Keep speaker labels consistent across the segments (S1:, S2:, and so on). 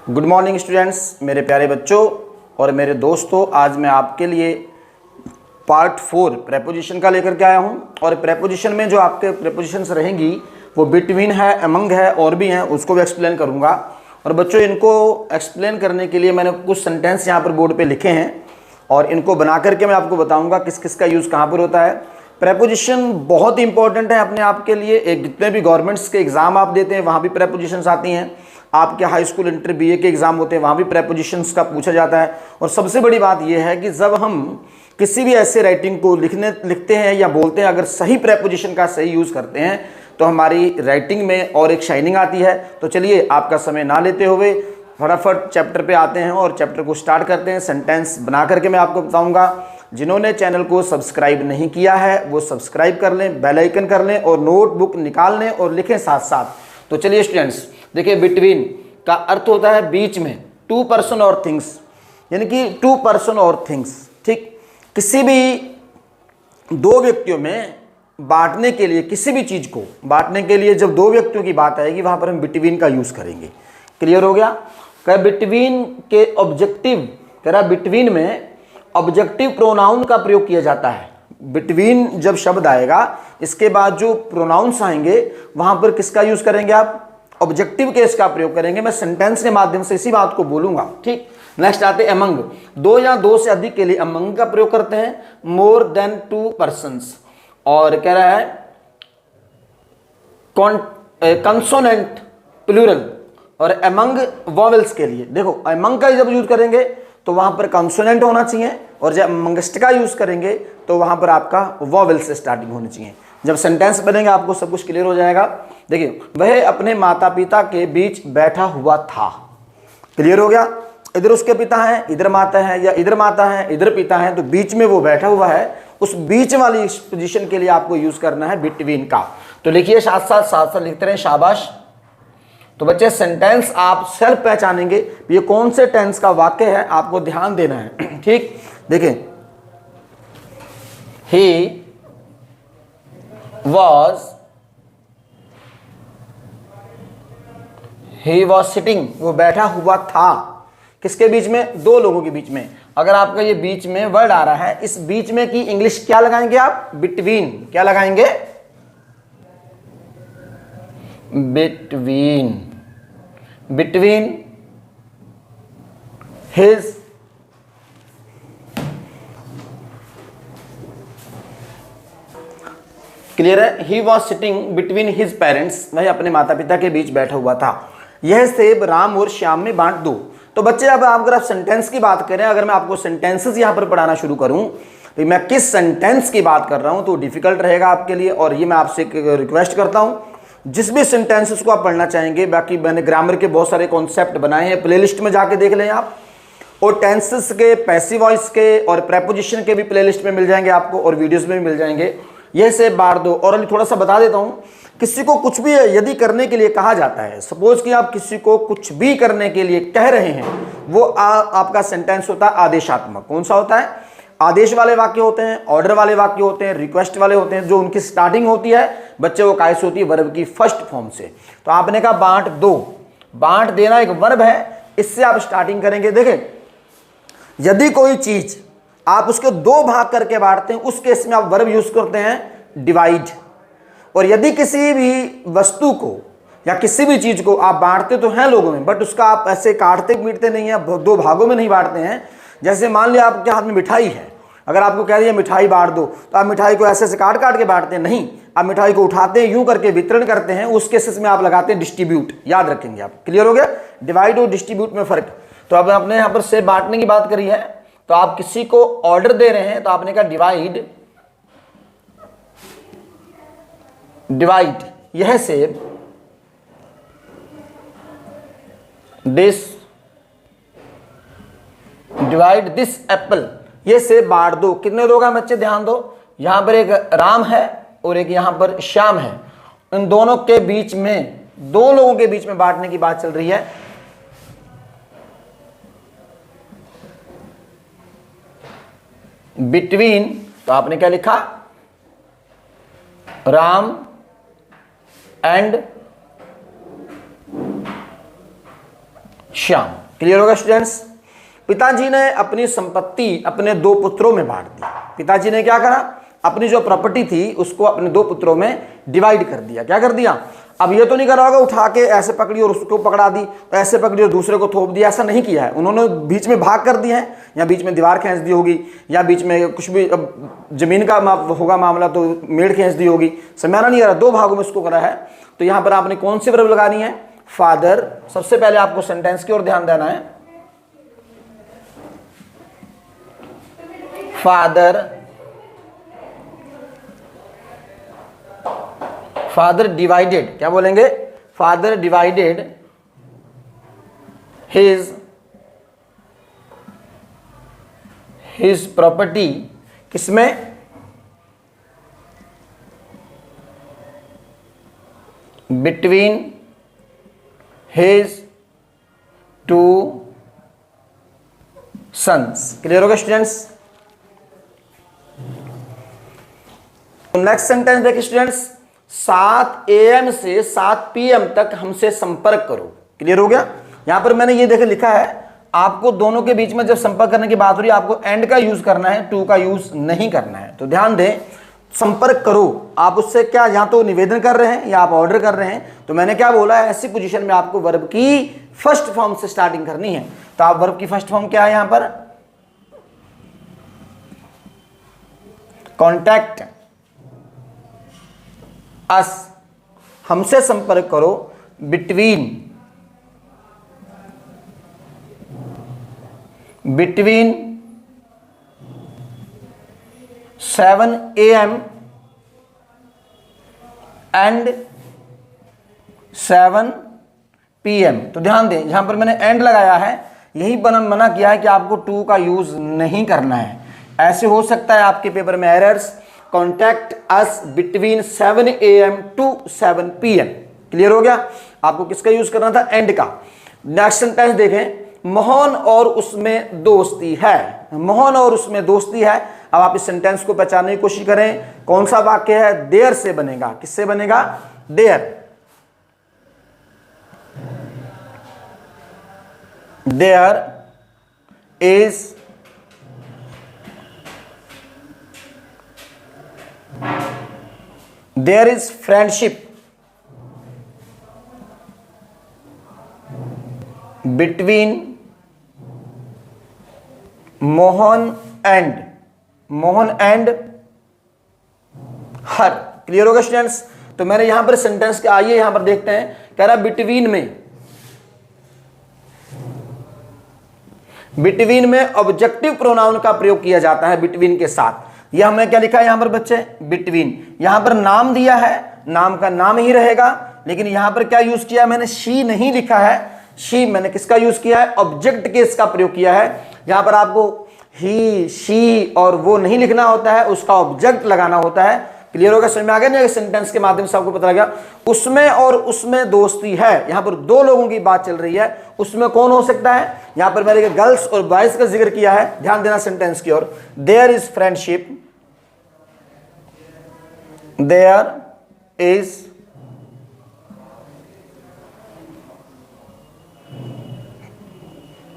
S1: Good morning students, मेरे प्यारे बच्चों और मेरे दोस्तों। आज मैं आपके लिए पार्ट 4 प्रेपोजिशन का लेकर के आया हूं। और प्रेपोजिशन में जो आपके प्रेपोजिशंस रहेंगी वो बिटवीन है, अमंग है और भी हैं, उसको भी एक्सप्लेन करूंगा। और बच्चों, इनको एक्सप्लेन करने के लिए मैंने कुछ सेंटेंस यहाँ पर बोर्ड पे लिखे हैं और इनको बना करके मैं आपको बताऊंगा किस किस का यूज़ कहाँ पर होता है। प्रेपोजिशन बहुत इंपॉर्टेंट है अपने आप के लिए। एक जितने भी गवर्नमेंट्स के एग्जाम आप देते हैं वहाँ भी प्रेपोजिशंस आती हैं। आपके हाई स्कूल इंटर बीए के एग्जाम होते हैं वहाँ भी प्रेपोजिशंस का पूछा जाता है। और सबसे बड़ी बात यह है कि जब हम किसी भी ऐसे राइटिंग को लिखते हैं या बोलते हैं, अगर सही प्रेपोजिशन का सही यूज़ करते हैं तो हमारी राइटिंग में और एक शाइनिंग आती है। तो चलिए, आपका समय ना लेते हुए फटाफट चैप्टर पे आते हैं और चैप्टर को स्टार्ट करते हैं। सेंटेंस बना करके मैं आपको बताऊंगा। जिन्होंने चैनल को सब्सक्राइब नहीं किया है वो सब्सक्राइब कर लें, बेल आइकन कर लें और नोटबुक निकाल लें और लिखें साथ साथ। तो चलिए स्टूडेंट्स, देखिए बिटवीन का अर्थ होता है बीच में, टू पर्सन और थिंग्स, यानी कि टू पर्सन और थिंग्स। ठीक, किसी भी दो व्यक्तियों में बांटने के लिए, किसी भी चीज को बांटने के लिए जब दो व्यक्तियों की बात आएगी वहां पर हम बिटवीन का यूज करेंगे। क्लियर हो गया? कह बिटवीन के ऑब्जेक्टिव, कह रहा बिटवीन में ऑब्जेक्टिव प्रोनाउन का प्रयोग किया जाता है। बिटवीन जब शब्द आएगा इसके बाद जो प्रोनाउंस आएंगे वहां पर किसका यूज करेंगे आप? ऑब्जेक्टिव केस का प्रयोग करेंगे। मैं सेंटेंस के माध्यम से इसी बात को बोलूंगा। ठीक, नेक्स्ट आते अमंग। दो या दो से अधिक के लिए अमंग का प्रयोग करते हैं। मोर देन टू पर्संस, और कह रहा है कंसोनेंट प्लूरल, और अमंग वॉवेल्स के लिए। देखो, अमंग का जब यूज करेंगे तो वहां पर कंसोनेंट होना चाहिए, और जब अमंगस्ट का यूज करेंगे तो वहां पर आपका वॉवेल से स्टार्टिंग होनी चाहिए। जब सेंटेंस बनेगा आपको सब कुछ क्लियर हो जाएगा। देखिए, वह अपने माता पिता के बीच बैठा हुआ था। क्लियर हो गया? इधर उसके पिता है, इधर माता है, या इधर माता है इधर पिता है, तो बीच में वो बैठा हुआ है। उस बीच वाली पोजीशन के लिए आपको यूज करना है बिटवीन का। तो लिखिए साथ साथ लिखते रहे, शाबाश। तो बच्चे, सेंटेंस आप सेल्फ पहचानेंगे ये कौन से टेंस का वाक्य है, आपको ध्यान देना है। ठीक, देखिए, ही वॉज सिटिंग, वो बैठा हुआ था। किसके बीच में? दो लोगों के बीच में। अगर आपका ये बीच में वर्ड आ रहा है, इस बीच में की इंग्लिश क्या लगाएंगे आप? बिटवीन। क्या लगाएंगे? बिटवीन। बिटवीन हिज क्लियर है? He was sitting between his parents, वह अपने माता पिता के बीच बैठा हुआ था। यह सेब राम और श्याम में बांट दो। तो बच्चे, अब अगर आप सेंटेंस की बात करें, अगर मैं आपको सेंटेंसेस यहां पर पढ़ाना शुरू करूं तो मैं किस सेंटेंस की बात कर रहा हूं तो डिफिकल्ट रहेगा आपके लिए। और ये मैं आपसे एक रिक्वेस्ट करता हूं, जिस भी सेंटेंसेस को आप पढ़ना चाहेंगे, बाकी मैंने ग्रामर के बहुत सारे कॉन्सेप्ट बनाए हैं, प्लेलिस्ट में जाके देख लें आप। और टेंसेस के, पैसिव वॉइस के और प्रेपोजिशन के भी प्लेलिस्ट में मिल जाएंगे आपको, और वीडियोस में भी मिल जाएंगे। यह से बांट दो। और अभी थोड़ा सा बता देता हूं, किसी को कुछ भी यदि करने के लिए कहा जाता है, सपोज कि आप किसी को कुछ भी करने के लिए कह रहे हैं, वो आपका सेंटेंस होता है आदेशात्मक। कौन सा होता है? आदेश वाले वाक्य होते हैं, ऑर्डर वाले वाक्य होते हैं, रिक्वेस्ट वाले होते हैं। जो उनकी स्टार्टिंग होती है बच्चे, वो कैसे होती है? वर्ब की फर्स्ट फॉर्म से। तो आपने कहा बांट दो, बांट देना एक वर्ब है, इससे आप स्टार्टिंग करेंगे। देखें, यदि कोई चीज आप उसके दो भाग करके बांटते हैं, उस केस में आप वर्ब यूज करते हैं डिवाइड। और यदि किसी भी वस्तु को या किसी भी चीज को आप बांटते तो हैं लोगों में, बट उसका आप ऐसे काटते पीटते नहीं है, दो भागों में नहीं बांटते हैं। जैसे मान लिया आपके हाथ में मिठाई है, अगर आपको कह दिया मिठाई बांट दो, तो आप मिठाई को ऐसे काट काट के बांटते हैं नहीं, आप मिठाई को उठाते हैं, यूं करके वितरण करते हैं। उस केसेस में आप लगाते हैं डिस्ट्रीब्यूट। याद रखेंगे आप। क्लियर हो गया? डिवाइड और डिस्ट्रीब्यूट में फर्क। तो अब आपने यहां पर से बांटने की बात करी है, तो आप किसी को ऑर्डर दे रहे हैं तो आपने कहा डिवाइड। डिवाइड यह सेब दिस, डिवाइड दिस एप्पल, ये सेब बांट दो। कितने लोग हैं बच्चे? ध्यान दो, यहां पर एक राम है और एक यहां पर श्याम है। इन दोनों के बीच में, दो लोगों के बीच में बांटने की बात चल रही है। बिटवीन, तो आपने क्या लिखा? राम एंड श्याम। क्लियर होगा स्टूडेंट्स। पिताजी ने अपनी संपत्ति अपने 2 पुत्रों में बांट दी। पिताजी ने क्या करा, अपनी जो प्रॉपर्टी थी उसको अपने 2 पुत्रों में डिवाइड कर दिया। क्या कर दिया, अब ये तो नहीं करा होगा उठा के ऐसे पकड़ी और उसको पकड़ा दी, ऐसे पकड़ी और दूसरे को थोप दिया, ऐसा नहीं किया है। उन्होंने बीच में भाग कर दिए हैं, या बीच में दीवार खींच दी होगी, या बीच में कुछ भी जमीन का होगा मामला तो मेड़ खींच दी होगी, समझाना नहीं आ रहा, 2 भागों में इसको करा है। तो यहां पर आपने कौन सी वर्ब लगानी है, फादर। सबसे पहले आपको सेंटेंस की ओर ध्यान देना है। फादर डिवाइडेड, क्या बोलेंगे, फादर डिवाइडेड हिज प्रॉपर्टी, किसमें, बिटवीन हिज 2 सन्स। क्लियर होगा स्टूडेंट्स। नेक्स्ट सेंटेंस देखिए स्टूडेंट्स, 7 AM से 7 PM तक हमसे संपर्क करो। क्लियर हो गया। यहां पर मैंने ये देखे लिखा है, आपको दोनों के बीच में जब संपर्क करने की बात हो रही है आपको एंड का यूज करना है, टू का यूज नहीं करना है। तो ध्यान दें, संपर्क करो, आप उससे क्या या तो निवेदन कर रहे हैं या आप ऑर्डर कर रहे हैं। तो मैंने क्या बोला है, ऐसी पोजीशन में आपको वर्ब की फर्स्ट फॉर्म से स्टार्टिंग करनी है। तो आप वर्ब की फर्स्ट फॉर्म क्या है यहां पर, कॉन्टैक्ट अस, हमसे संपर्क करो, बिटवीन 7 AM एंड 7 PM। तो ध्यान दें, जहां पर मैंने एंड लगाया है यही मना किया है कि आपको टू का यूज नहीं करना है। ऐसे हो सकता है आपके पेपर में errors, contact us between 7 AM to 7 PM। Clear हो गया। आपको किसका यूज करना था, एंड का। नेक्स्ट सेंटेंस देखें, मोहन और उसमें दोस्ती है। मोहन और उसमें दोस्ती है। अब आप इस सेंटेंस को पहचानने की कोशिश करें, कौन सा वाक्य है, देयर से बनेगा। किससे बनेगा, there. There is friendship between Mohan and her. Clear होगा स्टूडेंट्स। तो मैंने यहां पर सेंटेंस के, आइए यहां पर देखते हैं, कह रहा बिटवीन में ऑब्जेक्टिव प्रोनाउन का प्रयोग किया जाता है बिटवीन के साथ। यह हमने क्या लिखा है यहां पर बच्चे, बिटवीन। यहां पर नाम दिया है, नाम का नाम ही रहेगा, लेकिन यहां पर क्या यूज किया मैंने, शी नहीं लिखा है। शी मैंने किसका यूज किया है, ऑब्जेक्ट केस का प्रयोग किया है। यहां पर आपको ही, शी और वो नहीं लिखना होता है, उसका ऑब्जेक्ट लगाना होता है। क्लियर होगा, समझ में आ गया ना। सेंटेंस के माध्यम से आपको पता लगा, उसमें और उसमें दोस्ती है। यहां पर 2 लोगों की बात चल रही है, उसमें कौन हो सकता है, यहां पर मैंने गर्ल्स और बॉयज का जिक्र किया है। ध्यान देना सेंटेंस की ओर। There is friendship,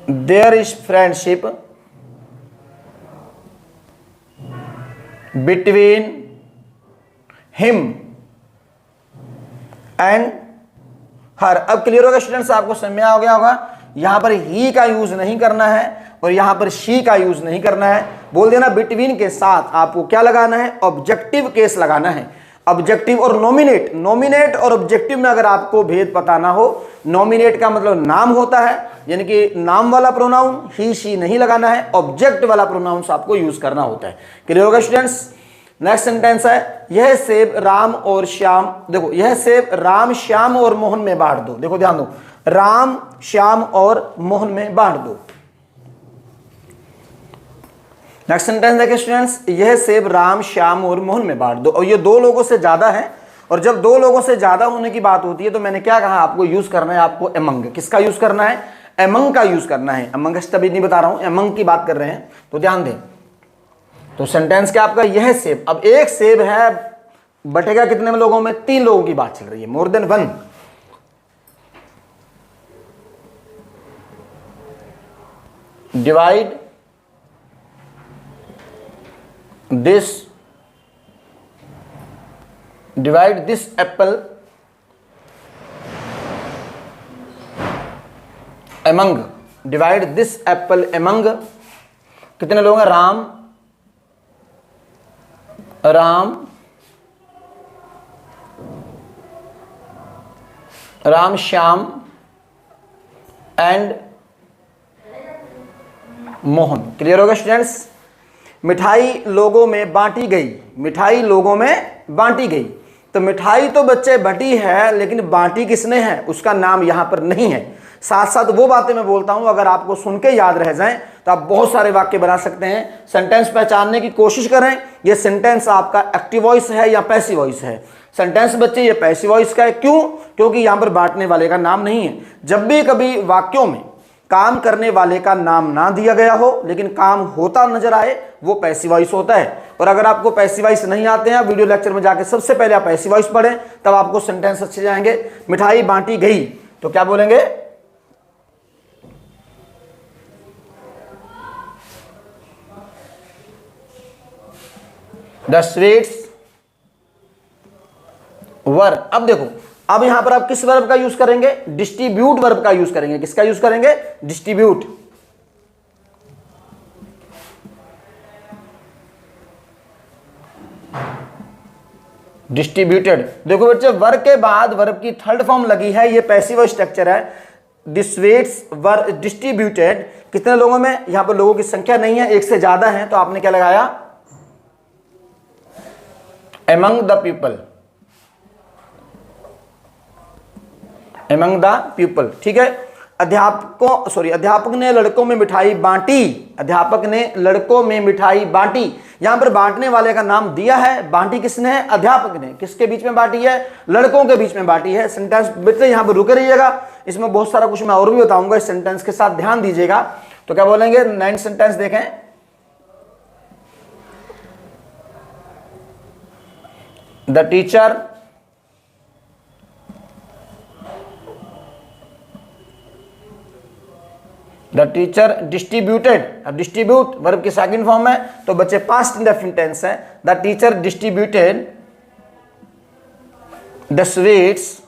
S1: there is friendship between him and her. अब क्लियर होगा स्टूडेंट्स, आपको समझ में आ गया होगा। यहां पर ही का यूज नहीं करना है और यहां पर शी का यूज नहीं करना है। बोल देना बिटवीन के साथ आपको क्या लगाना है, ऑब्जेक्टिव केस लगाना है। ऑब्जेक्टिव और नॉमिनेट, नॉमिनेट और ऑब्जेक्टिव में अगर आपको भेद पता ना हो, नॉमिनेट का मतलब नाम होता है, यानी कि नाम वाला प्रोनाउन, ही शी नहीं लगाना है, ऑब्जेक्ट वाला प्रोनाउंस आपको यूज करना होता है। क्लियर होगा स्टूडेंट्स। नेक्स्ट सेंटेंस है, यह सेब राम और श्याम, देखो यह सेब राम, श्याम और मोहन में बांट दो। देखो ध्यान दो, राम, श्याम और मोहन में बांट दो। नेक्स्ट सेंटेंस देखिए स्टूडेंट्स, यह सेब राम, श्याम और मोहन में बांट दो। और ये 2 लोगों से ज्यादा है, और जब 2 लोगों से ज्यादा होने की बात होती है तो मैंने क्या कहा, आपको यूज करना है, आपको एमंग। किसका यूज करना है, एमंग का यूज करना है। अमंगस्ट अभी नहीं बता रहा हूं, एमंग की बात कर रहे हैं, तो ध्यान दें। तो सेंटेंस क्या आपका, यह सेब। अब एक सेब है, बटेगा कितने में लोगों में, 3 लोगों की बात चल रही है, more than 1। Divide this Apple among, divide this Apple among, कितने लोग हैं? राम, श्याम एंड मोहन। क्लियर होगा स्टूडेंट्स? मिठाई लोगों में बांटी गई, मिठाई लोगों में बांटी गई। तो मिठाई तो बच्चे बटी है, लेकिन बांटी किसने है उसका नाम यहां पर नहीं है। साथ साथ वो बातें मैं बोलता हूं, अगर आपको सुन के याद रह जाएं तो आप बहुत सारे वाक्य बना सकते हैं। सेंटेंस पहचानने की कोशिश करें, ये सेंटेंस आपका एक्टिव वॉइस है या पैसिव वॉइस है। सेंटेंस बच्चे ये पैसिव वॉइस का है, क्यों? क्योंकि यहां पर बांटने वाले का नाम नहीं है। जब भी कभी वाक्यों में काम करने वाले का नाम ना दिया गया हो लेकिन काम होता नजर आए, वो पैसिव वॉइस होता है। और अगर आपको पैसिव वॉइस नहीं आते हैं, वीडियो लेक्चर में जाके सबसे पहले आप पैसिव वॉइस पढ़ें, तब आपको सेंटेंस अच्छे जाएंगे। मिठाई बांटी गई तो क्या बोलेंगे? द स्वीट्स वर। अब देखो, अब यहां पर आप किस वर्ब का यूज करेंगे? डिस्ट्रीब्यूट वर्ब का यूज करेंगे। किसका यूज करेंगे? डिस्ट्रीब्यूट। डिस्ट्रीब्यूटेड। देखो बच्चे, वर्ब के बाद वर्ब की थर्ड फॉर्म लगी है, ये पैसिव स्ट्रक्चर है। द स्वीट्स वर डिस्ट्रीब्यूटेड, कितने लोगों में? यहां पर लोगों की संख्या नहीं है, एक से ज्यादा है, तो आपने क्या लगाया? among the people, among the people। ठीक है। अध्यापक ने लड़कों में मिठाई बांटी, अध्यापक ने लड़कों में मिठाई बांटी। यहां पर बांटने वाले का नाम दिया है, बांटी किसने है? अध्यापक ने। किसके बीच में बांटी है? लड़कों के बीच में बांटी है। सेंटेंस बेटे यहां पर रुके रहिएगा, इसमें बहुत सारा कुछ मैं और भी बताऊंगा, इस सेंटेंस के साथ ध्यान दीजिएगा। तो क्या बोलेंगे? 9 सेंटेंस देखें। The teacher distributed। अब डिस्ट्रीब्यूट वर्ब की सेकंड फॉर्म है, तो बच्चे पास्ट इंडेफिनिट टेंस है। The teacher distributed the sweets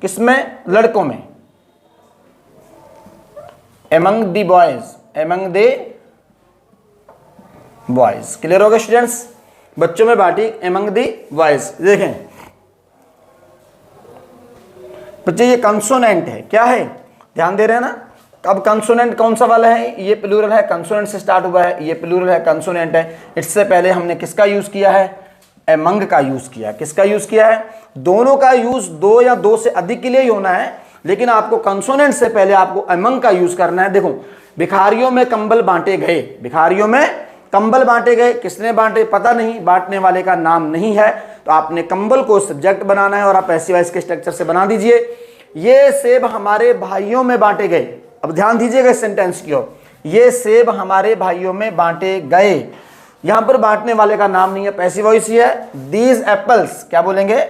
S1: किसमें? लड़कों में। among the boys. क्लियर हो गया स्टूडेंट्स? बच्चों में बांटी among the बॉयज। देखें बच्चे, ये कंसोनेंट है, क्या है? ध्यान दे रहे हैं ना? अब कंसोनेंट कौन सा वाला है? ये प्लूरल है, कंसोनेंट से स्टार्ट हुआ है, ये प्लूरल है, कंसोनेंट है। इससे पहले हमने किसका यूज किया है? among का यूज किया। किसका यूज किया है? दोनों का यूज 2 या 2 से अधिक के लिए ही होना है, लेकिन आपको कंसोनेंट से पहले आपको among का यूज करना है। देखो, भिखारियों में कंबल बांटे गए, भिखारियों में कंबल बांटे गए, किसने बांटे पता नहीं, बांटने वाले का नाम नहीं है, तो आपने कंबल को सब्जेक्ट बनाना है और आप पैसिव वॉइस के स्ट्रक्चर से बना दीजिए। ये सेब हमारे भाइयों में बांटे गए। अब ध्यान दीजिएगा इस सेंटेंस की ओर, ये सेब हमारे भाइयों में बांटे गए। यहां पर बांटने वाले का नाम नहीं है, पैसिव वॉइस ही है। दीज एप्पल्स, क्या बोलेंगे?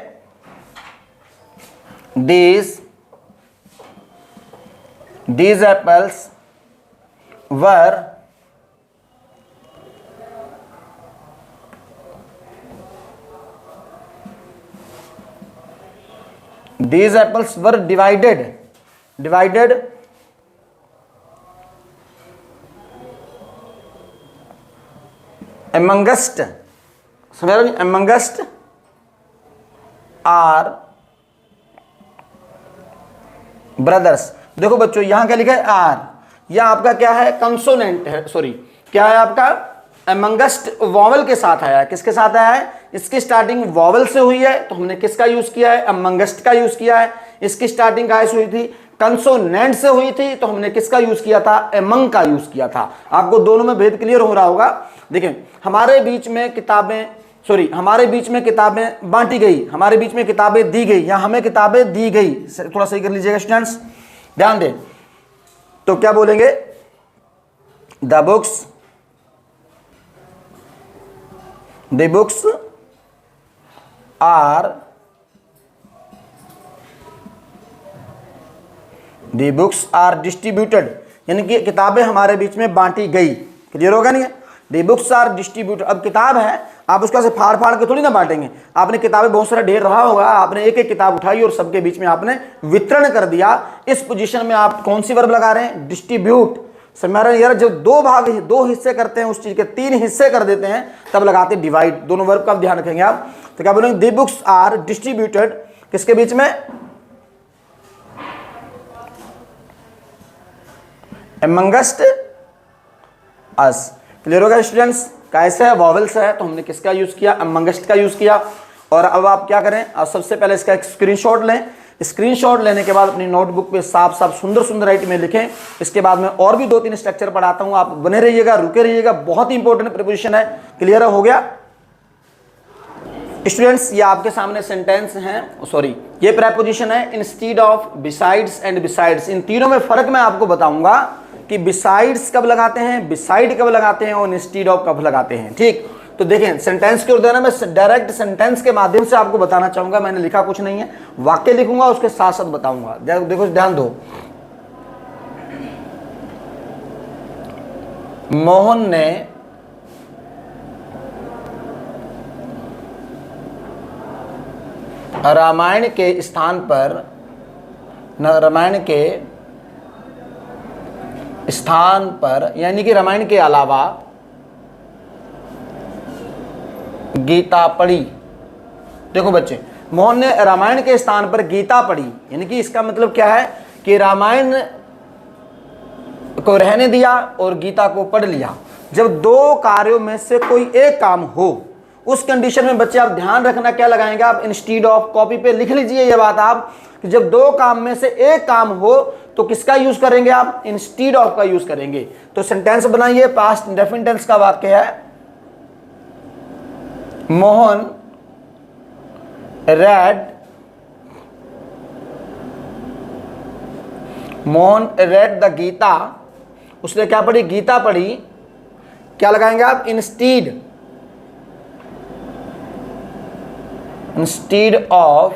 S1: These apples were These apples were divided amongst, समझ रहे? amongst our brothers। देखो बच्चों, यहां क्या लिखा है? आर। यह आपका क्या है? कंसोनेंट है, सॉरी क्या है आपका? amongst वॉवल के साथ आया है। किसके साथ आया है? इसकी स्टार्टिंग वॉवल से हुई है, तो हमने किसका यूज किया है? amongst का यूज किया है। इसकी स्टार्टिंग कहां से हुई थी? कंसोनेंट से हुई थी, तो हमने किसका यूज किया था? among का यूज किया था। आपको दोनों में भेद क्लियर हो रहा होगा। देखें, हमारे बीच में किताबें बांटी गई, हमारे बीच में किताबें दी गई, या हमें किताबें दी गई। थोड़ा सही कर लीजिएगा स्टूडेंट्स, ध्यान दें। तो क्या बोलेंगे? The books are the books are distributed, यानी कि किताबें हमारे बीच में बांटी गई। क्लियर होगा नहीं? दी बुक्स आर डिस्ट्रीब्यूटेड, अब किताब है, आप उसका से फाड़ फाड़ के थोड़ी ना बांटेंगे। आपने किताबें बहुत सारा ढेर रहा होगा, आपने एक एक किताब उठाई और सबके बीच में आपने वितरण कर दिया। इस पोजीशन में आप कौन सी वर्ब लगा रहे हैं? डिस्ट्रीब्यूट। समझ रहे यार, जब दो हिस्से करते हैं उस चीज के, 3 हिस्से कर देते हैं, तब लगाते हैं डिवाइड। दोनों वर्ब का ध्यान रखेंगे आप। तो क्या बोलेंगे? दी बुक्स आर डिस्ट्रीब्यूटेड किसके बीच में? amongst us। क्लियर होगा स्टूडेंट्स? कैसे है? वॉवेल्स है तो हमने किसका यूज किया? amongst का यूज किया। और अब आप क्या करें? आप सबसे पहले इसका एक स्क्रीनशॉट लें। स्क्रीनशॉट लेने के बाद अपनी नोटबुक पे साफ साफ सुंदर सुंदर राइट में लिखें। इसके बाद मैं और भी 2-3 स्ट्रक्चर पढ़ाता हूं, आप बने रहिएगा, रुके रहिएगा, बहुत ही इंपॉर्टेंट प्रीपोजिशन है। क्लियर हो गया स्टूडेंट्स? ये आपके सामने सेंटेंस हैं, सॉरी ये प्रीपोजिशन है instead of, besides and besides. इन तीनों में फर्क मैं आपको बताऊंगा कि बिसाइड्स कब लगाते हैं, बिसाइड कब लगाते हैं और इंस्टीड ऑफ कब लगाते हैं। ठीक, तो देखें सेंटेंस की ओर देना, मैं डायरेक्ट सेंटेंस के माध्यम से आपको बताना चाहूंगा। मैंने लिखा कुछ नहीं है, वाक्य लिखूंगा उसके साथ साथ बताऊंगा। देखो ध्यान दो। मोहन ने रामायण के स्थान पर, रामायण के स्थान पर यानी कि रामायण के अलावा गीता पढ़ी। देखो बच्चे, मोहन ने रामायण के स्थान पर गीता पढ़ी, यानी कि इसका मतलब क्या है कि रामायण को रहने दिया और गीता को पढ़ लिया। जब 2 कार्यों में से कोई एक काम हो, उस कंडीशन में बच्चे आप ध्यान रखना क्या लगाएंगे आप? Instead of. कॉपी पे लिख लीजिए ये बात आप कि जब 2 काम में से एक काम हो तो किसका यूज करेंगे आप? इंस्टीड ऑफ का यूज करेंगे। तो सेंटेंस बनाइए, पास्ट इंडेफिनिट टेंस का वाक्य है, मोहन रेड द गीता, उसने क्या पढ़ी? गीता पढ़ी। क्या लगाएंगे आप? Instead of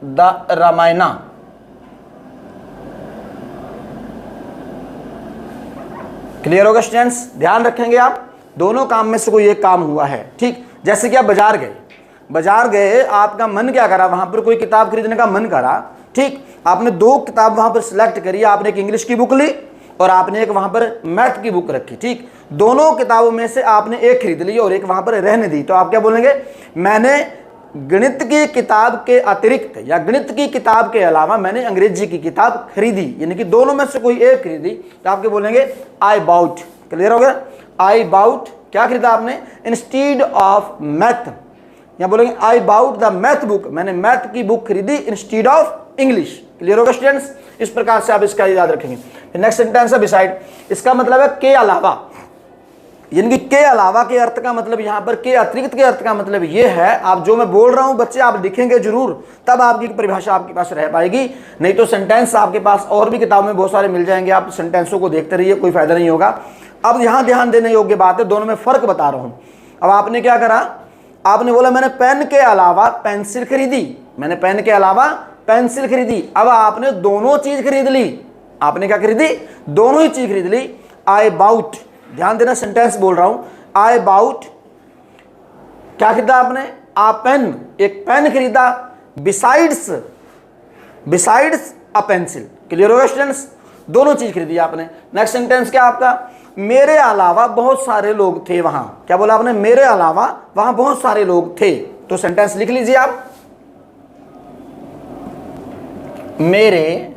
S1: the Ramayana. Clear होगा स्टूडेंट्स? ध्यान रखेंगे आप, दोनों काम में से कोई एक काम हुआ है। ठीक, जैसे कि आप बाजार गए, आपका मन क्या करा? वहां पर कोई किताब खरीदने का मन करा। ठीक, आपने 2 किताब वहां पर सिलेक्ट करी, आपने एक इंग्लिश की बुक ली और आपने एक वहां पर मैथ की बुक रखी। ठीक, दोनों किताबों में से आपने एक खरीद ली और एक वहां पर रहने दी। तो आप क्या बोलेंगे? मैंने गणित की किताब के अतिरिक्त या गणित की किताब के अलावा मैंने अंग्रेजी की किताब खरीदी, यानी कि दोनों में से कोई एक खरीदी। तो आपके बोलेंगे आई बाउट। क्लियर हो गया? आई बाउट, क्या खरीदा आपने? Instead of math. या बोलेंगे I bought the math book, मैंने मैथ की बुक खरीदी इंस्टीड ऑफ इंग्लिश। क्लियर होगा स्टूडेंट्स? इस प्रकार से आप इसका याद रखेंगे। नेक्स्ट सेंटेंस है बिसाइड। इसका मतलब है के अलावा, यानी कि के अलावा के अर्थ का मतलब यहां पर के अतिरिक्त के अर्थ का मतलब ये है, आप जो मैं बोल रहा हूं बच्चे आप लिखेंगे जरूर, तब आपकी परिभाषा आपके पास रह पाएगी। नहीं तो सेंटेंस आपके पास और भी किताब में बहुत सारे मिल जाएंगे, आप सेंटेंसों को देखते रहिए, कोई फायदा नहीं होगा। अब यहां ध्यान देने योग्य बात है, दोनों में फर्क बता रहा हूं। अब आपने क्या करा? आपने बोला मैंने पेन के अलावा पेंसिल खरीदी, मैंने पेन के अलावा पेंसिल खरीदी। अब आपने दोनों चीज खरीद ली। आपने क्या खरीदी? दोनों ही चीज खरीद ली। आई बाउट, ध्यान देना सेंटेंस बोल रहा हूं, आई बाउट, क्या खरीदा आपने? आ पेन, एक पेन खरीदा, बिसाइड्स अ पेंसिल। क्लियर होगा स्टूडेंट्स? दोनों चीज खरीदी आपने। नेक्स्ट सेंटेंस क्या आपका? मेरे अलावा बहुत सारे लोग थे वहां। क्या बोला आपने? मेरे अलावा वहां बहुत सारे लोग थे। तो सेंटेंस लिख लीजिए आप, मेरे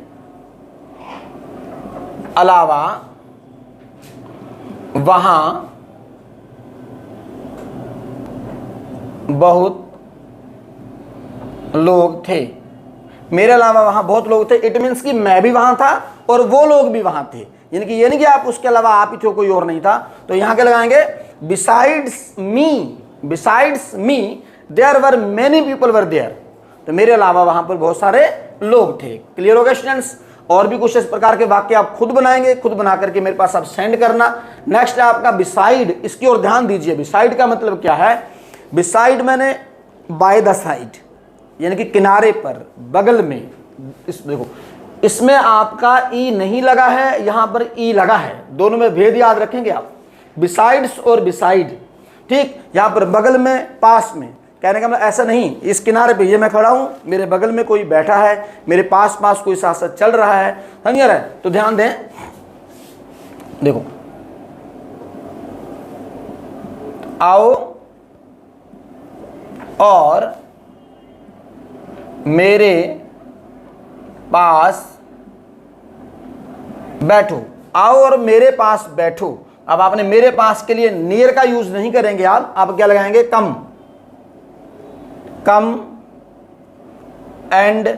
S1: अलावा वहां बहुत लोग थे। मेरे अलावा वहां बहुत लोग थे, इट मीन्स कि मैं भी वहां था और वो लोग भी वहां थे, यानी कि ये नहीं कि आप उसके अलावा आप ही थे कोई और नहीं था। तो यहां क्या लगाएंगे? Besides me there were many people were there. तो मेरे अलावा वहां पर बहुत सारे लोग थे। क्लियर होगा स्टूडेंट्स? और भी कुछ इस प्रकार के वाक्य आप खुद बनाएंगे, खुद बना करके मेरे पास आप सेंड करना। नेक्स्ट है आपका बिसाइड, इसकी ओर ध्यान दीजिए। बिसाइड का मतलब क्या है? बिसाइड मैंने बाय द साइड, यानी कि किनारे पर, बगल में। इस देखो, इसमें आपका ई नहीं लगा है, यहां पर ई लगा है, दोनों में भेद याद रखेंगे आप, बिसाइड्स और बिसाइड, ठीक। यहां पर बगल में, पास में, कहने का मतलब ऐसा नहीं इस किनारे पे ये मैं खड़ा हूं, मेरे बगल में कोई बैठा है, मेरे पास पास कोई साथ साथ चल रहा है, समझ रहे हैं? तो ध्यान दें, देखो, आओ और मेरे पास बैठो, आओ और मेरे पास बैठो। अब आपने मेरे पास के लिए नियर का यूज नहीं करेंगे आप क्या लगाएंगे? कम, कम एंड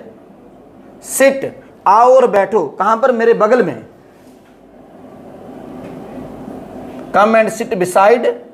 S1: सिट, आओ और बैठो, कहां पर? मेरे बगल में, come and sit beside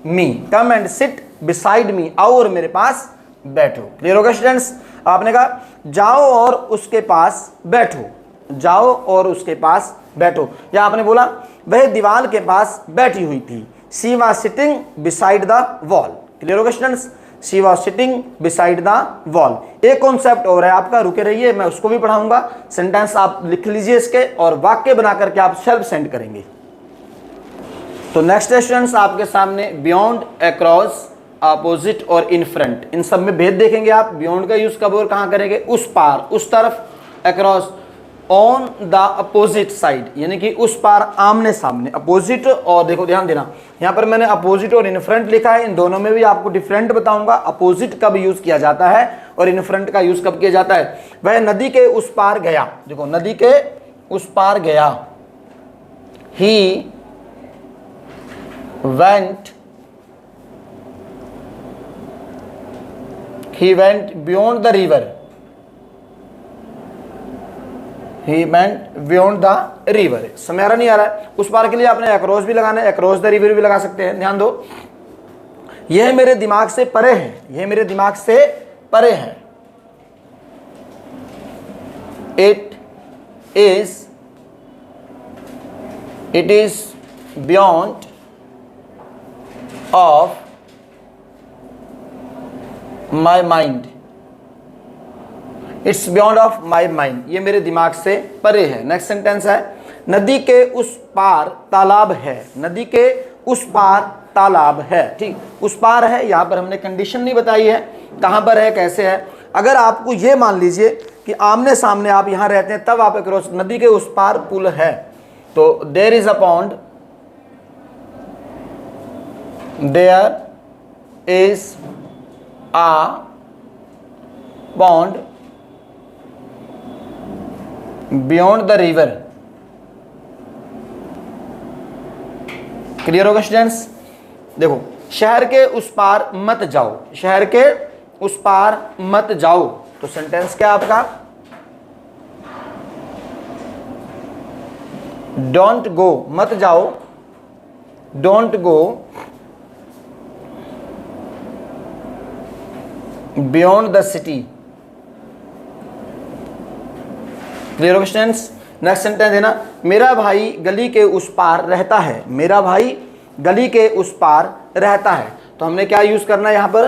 S1: me, come and sit beside me, आओ और मेरे पास बैठो। क्लियर होगा स्टूडेंट्स? आपने कहा जाओ और उसके पास बैठो, जाओ और उसके पास बैठो, या आपने बोला वह दीवार के पास बैठी हुई थी, she was sitting beside the wall. Clear होगा students? She was sitting beside the wall. एक कॉन्सेप्ट और है आपका, रुके रहिए, मैं उसको भी पढ़ाऊंगा। सेंटेंस आप लिख लीजिए इसके और वाक्य बना करके आप सेल्फ सेंड करेंगे। तो नेक्स्ट स्टूडेंट्स आपके सामने बियॉन्ड, अक्रॉस, अपोजिट और इन फ्रंट, इन सब में भेद देखेंगे आप। बियॉन्ड का यूज कब और कहां करेंगे? उस पार, उस तरफ। Across, on the opposite side, यानी कि उस पार, आमने सामने, अपोजिट। और देखो ध्यान देना, यहां पर मैंने अपोजिट और इन फ्रंट लिखा है, इन दोनों में भी आपको डिफरेंट बताऊंगा। अपोजिट कब यूज किया जाता है और इन फ्रंट का यूज कब किया जाता है। वह नदी के उस पार गया, देखो नदी के उस पार गया, ही went beyond the river, he went beyond the river। समझ आ रहा नहीं आ रहा है? उस पार के लिए आपने अक्रॉस भी लगाना है, अक्रॉस द रिवर भी लगा सकते हैं। ध्यान दो, यह मेरे दिमाग से परे है, यह मेरे दिमाग से परे है। it is beyond of my mind, it's beyond of my mind, ये मेरे दिमाग से परे है। नेक्स्ट सेंटेंस है, नदी के उस पार तालाब है, नदी के उस पार तालाब है, ठीक। उस पार है, यहां पर हमने कंडीशन नहीं बताई है कहां पर है, कैसे है। अगर आपको ये मान लीजिए कि आमने सामने आप यहां रहते हैं, तब आप अक्रॉस, नदी के उस पार पुल है, तो there is a pond, there is a pond beyond the river. Clear होगा स्टूडेंट्स? देखो, शहर के उस पार मत जाओ, शहर के उस पार मत जाओ, तो सेंटेंस क्या आपका? डोंट गो, मत जाओ, don't go beyond the city. Clear होगा स्टूडेंट्स? नेक्स्ट सेंटेंस है ना, मेरा भाई गली के उस पार रहता है, मेरा भाई गली के उस पार रहता है। तो हमने क्या यूज करना है यहाँ पर?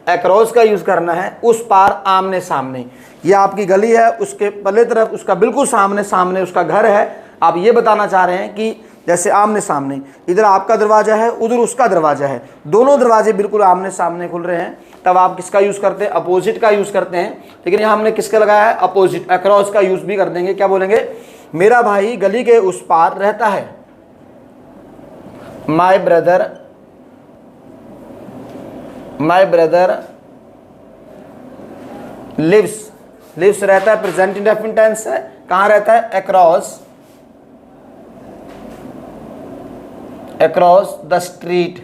S1: अक्रॉस का यूज करना है, उस पार, आमने सामने। ये आपकी गली है, उसके पल्ले तरफ उसका बिल्कुल सामने सामने उसका घर है। आप ये बताना चाह रहे हैं कि जैसे आमने सामने, इधर आपका दरवाजा है, उधर उसका दरवाजा है, दोनों दरवाजे बिल्कुल आमने सामने खुल रहे हैं, तब आप किसका यूज करते हैं? अपोजिट का यूज करते हैं। लेकिन यहां हमने किसका लगाया है? अपोजिट, अक्रॉस का यूज भी कर देंगे। क्या बोलेंगे? मेरा भाई गली के उस पार रहता है, माई ब्रदर लिव्स, लिव्स रहता है, प्रेजेंट इंडेफिनिट टेंस है, कहां रहता है? Across the street.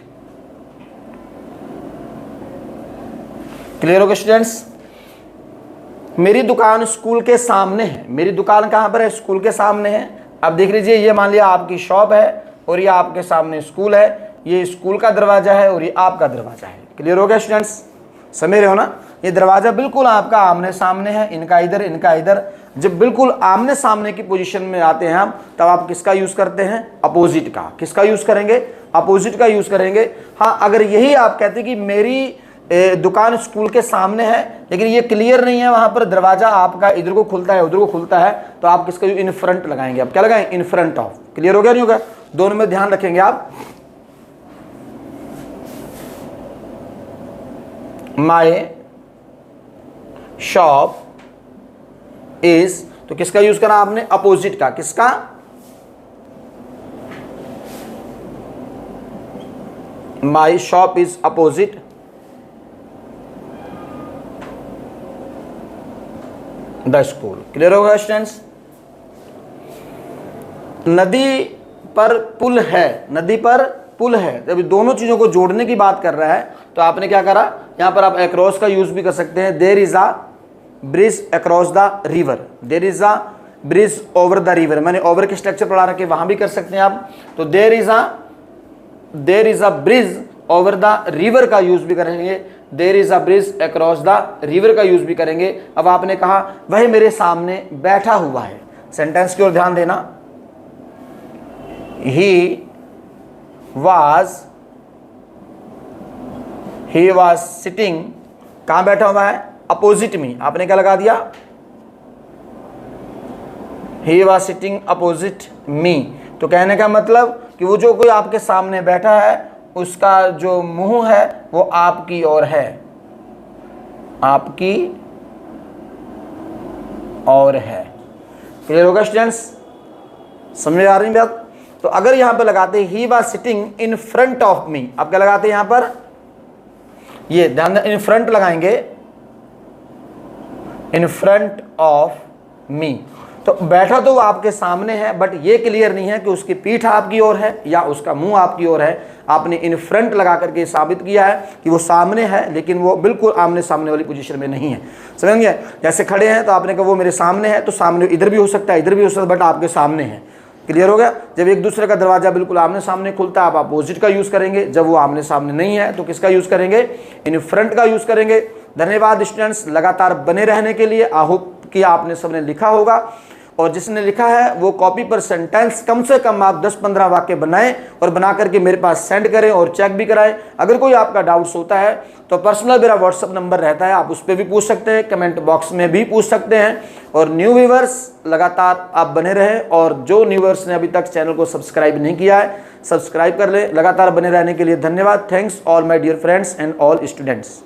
S1: क्लियर हो गया स्टूडेंट्स? मेरी दुकान स्कूल के सामने है, मेरी दुकान कहां पर है? स्कूल के सामने है। अब देख लीजिए, ये मान लिया आपकी शॉप है और ये आपके सामने स्कूल है, ये स्कूल का दरवाजा है और ये आपका दरवाजा है। क्लियर हो गया स्टूडेंट्स? समझ रहे हो ना? ये दरवाजा बिल्कुल आपका आमने सामने है, इनका इधर, इनका इधर। जब बिल्कुल आमने सामने की पोजीशन में आते हैं हम, तब आप किसका यूज करते हैं? अपोजिट का। किसका यूज करेंगे? अपोजिट का यूज करेंगे। हाँ, अगर यही आप कहते कि मेरी दुकान स्कूल के सामने है, लेकिन ये क्लियर नहीं है, वहां पर दरवाजा आपका इधर को खुलता है उधर को खुलता है, तो आप किसका इन फ्रंट लगाएंगे, आप क्या लगाएं, इन फ्रंट ऑफ। क्लियर हो गया नहीं होगा, दोनों में ध्यान रखेंगे आप। माई शॉप इज, तो किसका यूज करा आपने, अपोजिट का, किसका, my shop is opposite the school. Clear होगा स्टूडेंट्स। नदी पर पुल है, नदी पर पुल है, जब दोनों चीजों को जोड़ने की बात कर रहा है तो आपने क्या करा, यहां पर आप अक्रॉस का यूज भी कर सकते हैं। There is a bridge across the river, there is a bridge over the river, मैंने ओवर के स्ट्रक्चर पढ़ा रखे, वहां भी कर सकते हैं आप। तो there is a bridge over the river का यूज भी करेंगे, there is a bridge across the river का यूज भी करेंगे। अब आपने कहा वह मेरे सामने बैठा हुआ है, सेंटेंस की ओर ध्यान देना। ही was sitting, कहां बैठा हुआ है, अपोजिट मी, आपने क्या लगा दिया, he was sitting opposite me। तो कहने का मतलब कि वो जो कोई आपके सामने बैठा है उसका जो मुंह है वो आपकी ओर है, आपकी ओर है। क्लियर होगा स्टूडेंट्स, समझ आ रही है बात। तो अगर यहां पर लगाते ही was sitting in front of me, आप क्या लगाते हैं यहां पर, ये ध्यान इन फ्रंट लगाएंगे, इन फ्रंट ऑफ मी। तो बैठा तो वो आपके सामने है, बट ये क्लियर नहीं है कि उसकी पीठ आपकी ओर है या उसका मुंह आपकी ओर है। आपने इन फ्रंट लगा करके साबित किया है कि वो सामने है, लेकिन वो बिल्कुल आमने सामने वाली पोजीशन में नहीं है। समझ गए, जैसे खड़े हैं तो आपने कहा वो मेरे सामने है, तो सामने इधर भी हो सकता है इधर भी हो सकता है, बट आपके सामने है। क्लियर हो गया। जब एक दूसरे का दरवाजा बिल्कुल आमने सामने खुलता है आप अपोजिट का यूज करेंगे, जब वो आमने सामने नहीं है तो किसका यूज करेंगे, इन फ्रंट का यूज करेंगे। धन्यवाद स्टूडेंट्स, लगातार बने रहने के लिए। आई होप कि आपने सबने लिखा होगा, और जिसने लिखा है वो कॉपी पर सेंटेंस कम से कम आप 10-15 वाक्य बनाएं और बना करके मेरे पास सेंड करें और चेक भी कराएं। अगर कोई आपका डाउट्स होता है तो पर्सनल मेरा व्हाट्सअप नंबर रहता है, आप उस पर भी पूछ सकते हैं, कमेंट बॉक्स में भी पूछ सकते हैं। और न्यू व्यूअर्स लगातार आप बने रहें, और जो न्यू व्यूअर्स ने अभी तक चैनल को सब्सक्राइब नहीं किया है सब्सक्राइब कर ले। लगातार बने रहने के लिए धन्यवाद। Thanks all my dear friends and all students.